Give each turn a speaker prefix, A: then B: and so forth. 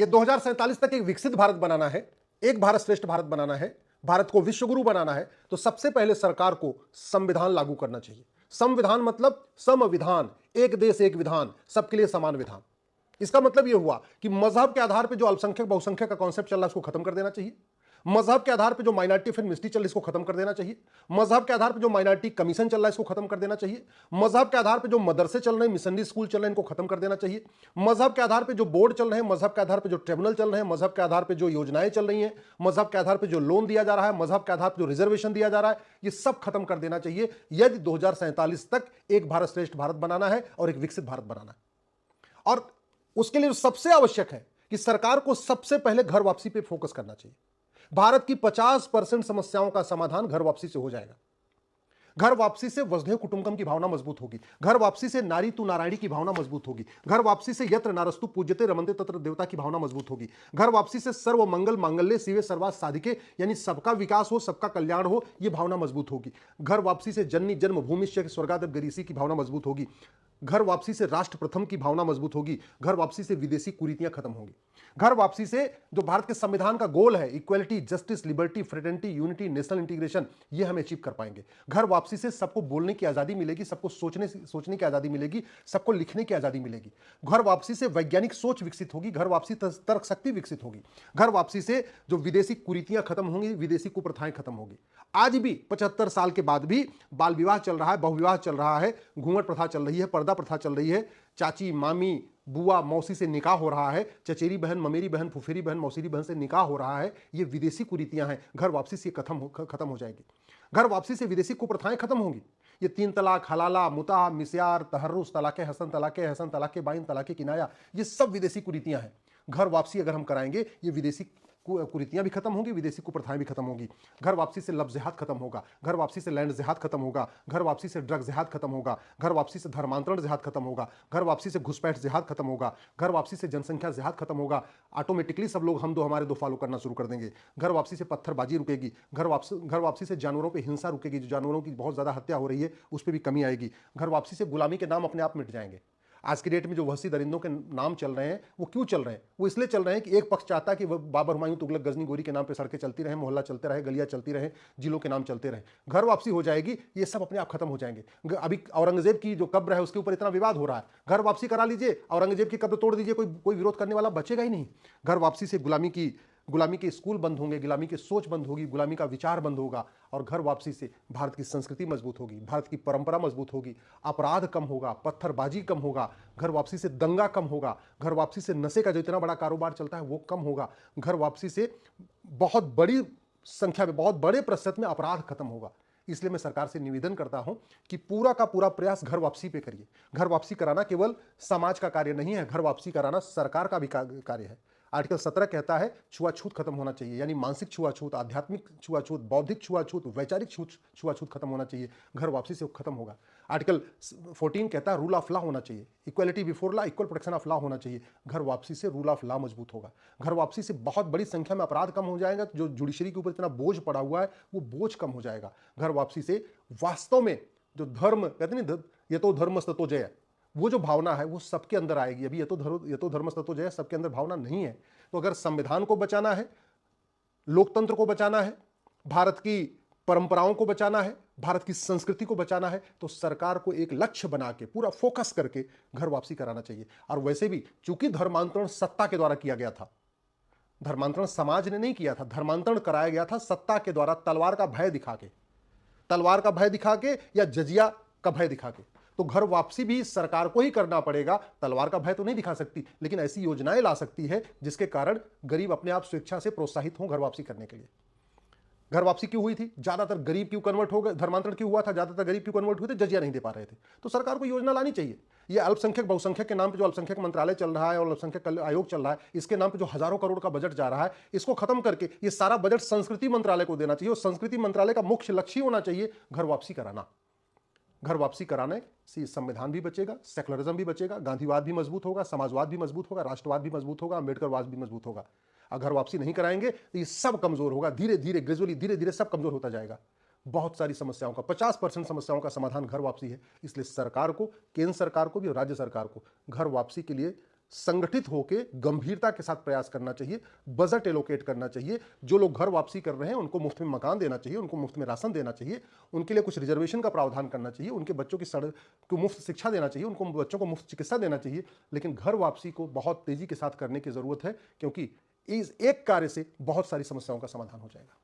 A: ये 2047 तक एक विकसित भारत बनाना है, एक भारत श्रेष्ठ भारत बनाना है, भारत को विश्वगुरु बनाना है, तो सबसे पहले सरकार को संविधान लागू करना चाहिए। संविधान मतलब समविधान, एक देश एक विधान, सबके लिए समान विधान। इसका मतलब यह हुआ कि मजहब के आधार पर जो अल्पसंख्यक बहुसंख्यक का कॉन्सेप्ट चल रहा है उसको खत्म कर देना चाहिए। मजहब के आधार पर जो माइनॉरिटी फिल्म मिनिस्ट्री चल रही है इसको खत्म कर देना चाहिए। मजहब के आधार पर जो माइनॉरिटी कमीशन चल रहा है इसको खत्म कर देना चाहिए। मजहब के आधार पर जो मदरसे चल रहे हैं, मिशनरी स्कूल चल रहे हैं, इनको खत्म कर देना चाहिए। मजहब के आधार पर जो बोर्ड चल रहे हैं, मजहब के आधार पर जो ट्रिब्यूनल चल रहे हैं, मजहब के आधार पर जो योजनाएं चल रही हैं, मजहब के आधार पर जो लोन दिया जा रहा है, मजहब के आधार पर जो रिजर्वेशन दिया जा रहा है, ये सब खत्म कर देना चाहिए यदि 2047 तक एक भारत श्रेष्ठ भारत बनाना है और एक विकसित भारत बनाना है। और उसके लिए सबसे आवश्यक है कि सरकार को सबसे पहले घर वापसी पे फोकस करना चाहिए। भारत की 50% समस्याओं का समाधान घर वापसी से हो जाएगा। घर वापसी से वसुधैव कुटुंबकम की भावना मजबूत होगी। घर वापसी से नारी तू नारायणी की भावना मजबूत होगी। घर वापसी से यत्र नारस्तु पूज्यते रमन्ते तत्र देवता की भावना मजबूत होगी। घर वापसी से सर्व मंगल मांगल्ये शिवे सर्वार्थ साधिके, यानी सबका विकास हो, सबका कल्याण हो, यह भावना मजबूत होगी। घर वापसी से जननी जन्मभूमिश्च स्वर्गादप गरीयसी की भावना मजबूत होगी। घर वापसी से राष्ट्र प्रथम की भावना मजबूत होगी। घर वापसी से विदेशी कुरीतियां खत्म होंगी। घर वापसी से जो भारत के संविधान का गोल है, equality, justice, liberty, fraternity, unity, national integration, ये हम अचीव कर पाएंगे। घर वापसी से सबको बोलने की आजादी मिलेगी, सबको सोचने की आजादी मिलेगी, सबको लिखने की आजादी मिलेगी। घर वापसी से वैज्ञानिक सोच विकसित होगी। घर वापसी तर्क शक्ति विकसित होगी। घर वापसी से जो विदेशी कुरीतियां खत्म होंगी, विदेशी कुप्रथाएं खत्म होगी। आज भी 75 साल के बाद भी बाल विवाह चल रहा है, बहुविवाह चल रहा है, घूंघट प्रथा चल रही है, पर्दा प्रथा चल रही है, चाची, मामी, बुआ, मौसी से निकाह हो रहा है, चचेरी बहन, ममेरी बहन, फुफेरी बहन, मौसीरी बहन से निकाह हो रहा है। ये विदेशी कुरीतियां हैं। घर वापसी से खत्म हो जाएगी। घर वापसी से विदेशी कुप्रथाएं खत्म होंगी। ये 3 तलाक, हलाला, मुता, मिस्यार, तहर्रुस, तलाके हसन, तलाके बाइन, तलाके किनाया, ये सब विदेशी कुरीतियां हैं। घर वापसी अगर हम कराएंगे, ये विदेशी कुरीतियां भी खत्म होंगी, विदेशी कुप्रथाएं भी खत्म होंगी। घर वापसी से लव जिहाद खत्म होगा। घर वापसी से लैंड जिहाद खत्म होगा। घर वापसी से ड्रग जिहाद खत्म होगा। घर वापसी से धर्मांतरण जिहाद खत्म होगा। घर वापसी से घुसपैठ जिहाद खत्म होगा। घर वापसी से जनसंख्या जिहाद खत्म होगा। ऑटोमेटिकली सब लोग हम दो हमारे दो फॉलो करना शुरू कर देंगे। घर वापसी से पत्थरबाजी रुकेगी। घर वापसी से जानवरों पर हिंसा रुकेगी। जो जानवरों की बहुत ज्यादा हत्या हो रही है उस पर भी कमी आएगी। घर वापसी से गुलामी के नाम अपने आप मिट जाएंगे। आज की डेट में जो वहशी दरिंदों के नाम चल रहे हैं वो क्यों चल रहे हैं? वो इसलिए चल रहे हैं कि एक पक्ष चाहता है कि बाबर, हुमायूं, तुगलक, गजनी, गोरी के नाम पे सड़कें चलती रहे, मोहल्ला चलते रहे, गलियां चलती रहे, जिलों के नाम चलते रहे। घर वापसी हो जाएगी, ये सब अपने आप खत्म हो जाएंगे। अभी औरंगजेब की जो कब्र है उसके ऊपर इतना विवाद हो रहा है। घर वापसी करा लीजिए, औरंगजेब की कब्र तोड़ दीजिए, कोई विरोध करने वाला बचेगा ही नहीं। घर वापसी से गुलामी के स्कूल बंद होंगे, गुलामी की सोच बंद होगी, गुलामी का विचार बंद होगा। और घर वापसी से भारत की संस्कृति मजबूत होगी, भारत की परंपरा मजबूत होगी, अपराध कम होगा, पत्थरबाजी कम होगा। घर वापसी से दंगा कम होगा। घर वापसी से नशे का जो इतना बड़ा कारोबार चलता है वो कम होगा। घर वापसी से बहुत बड़ी संख्या में, बहुत बड़े प्रतिशत में अपराध खत्म होगा। इसलिए मैं सरकार से निवेदन करता हूं कि पूरा का पूरा प्रयास घर वापसी पे करिए। घर वापसी कराना केवल समाज का कार्य नहीं है, घर वापसी कराना सरकार का भी कार्य है। आर्टिकल 17 कहता है छुआछूत खत्म होना चाहिए, यानी मानसिक छुआछूत, आध्यात्मिक छुआछूत, बौद्धिक छुआछूत, वैचारिक छुआछूत खत्म होना चाहिए। घर वापसी से खत्म होगा। आर्टिकल 14 कहता है रूल ऑफ लॉ होना चाहिए, equality before law, equal protection of law होना चाहिए। घर वापसी से रूल ऑफ लॉ मजबूत होगा। घर वापसी से बहुत बड़ी संख्या में अपराध कम हो जाएगा। जो जुडिशरी के ऊपर इतना बोझ पड़ा हुआ है वो बोझ कम हो जाएगा। घर वापसी से वास्तव में जो धर्म कहते नहीं, ये तो धर्मस्ततो जय, वो जो भावना है वो सबके अंदर आएगी। अभी ये तो धर्मस्ततो जय सबके अंदर भावना नहीं है। तो अगर संविधान को बचाना है, लोकतंत्र को बचाना है, भारत की परंपराओं को बचाना है, भारत की संस्कृति को बचाना है, तो सरकार को एक लक्ष्य बना के पूरा फोकस करके घर वापसी कराना चाहिए। और वैसे भी चूंकि धर्मांतरण सत्ता के द्वारा किया गया था, धर्मांतरण समाज ने नहीं किया था, धर्मांतरण कराया गया था सत्ता के द्वारा, तलवार का भय दिखा के या जजिया का भय दिखा के। तो घर वापसी भी सरकार को ही करना पड़ेगा। तलवार का भय तो नहीं दिखा सकती, लेकिन ऐसी योजनाएं ला सकती है जिसके कारण गरीब अपने आप स्वेच्छा से प्रोत्साहित हों घर वापसी करने के लिए। घर वापसी क्यों हुई थी? ज्यादातर गरीब क्यों कन्वर्ट हो गए? धर्मांतरण क्यों हुआ था? ज्यादातर गरीब क्यों कन्वर्ट हुए थे? जजिया नहीं दे पा रहे थे। तो सरकार को योजना लानी चाहिए। ये अल्पसंख्यक बहुसंख्यक के नाम पे जो अल्पसंख्यक मंत्रालय चल रहा है और अल्पसंख्यक आयोग चल रहा है, इसके नाम पे जो हजारों करोड़ का बजट जा रहा है, इसको खत्म करके ये सारा बजट संस्कृति मंत्रालय को देना चाहिए। और संस्कृति मंत्रालय का मुख्य लक्ष्य होना चाहिए घर वापसी कराना। घर वापसी कराने से संविधान भी बचेगा, सेकुलरिज्म भी बचेगा, गांधीवाद भी मजबूत होगा, समाजवाद भी मजबूत होगा, राष्ट्रवाद भी मजबूत होगा, अम्बेडकरवाद भी मजबूत होगा। अगर घर वापसी नहीं कराएंगे तो ये सब कमजोर होगा। धीरे धीरे ग्रेजुअली धीरे धीरे सब कमजोर होता जाएगा। बहुत सारी समस्याओं का 50% समस्याओं का समाधान घर वापसी है। इसलिए सरकार को, केंद्र सरकार को भी और राज्य सरकार को घर वापसी के लिए संगठित होकर गंभीरता के साथ प्रयास करना चाहिए, बजट एलोकेट करना चाहिए। जो लोग घर वापसी कर रहे हैं उनको मुफ्त में मकान देना चाहिए, उनको मुफ्त में राशन देना चाहिए, उनके लिए कुछ रिजर्वेशन का प्रावधान करना चाहिए, उनके बच्चों की सड़क को मुफ्त शिक्षा देना चाहिए, उनको बच्चों को मुफ्त चिकित्सा देना चाहिए। लेकिन घर वापसी को बहुत तेजी के साथ करने की जरूरत है, क्योंकि इस एक कार्य से बहुत सारी समस्याओं का समाधान हो जाएगा।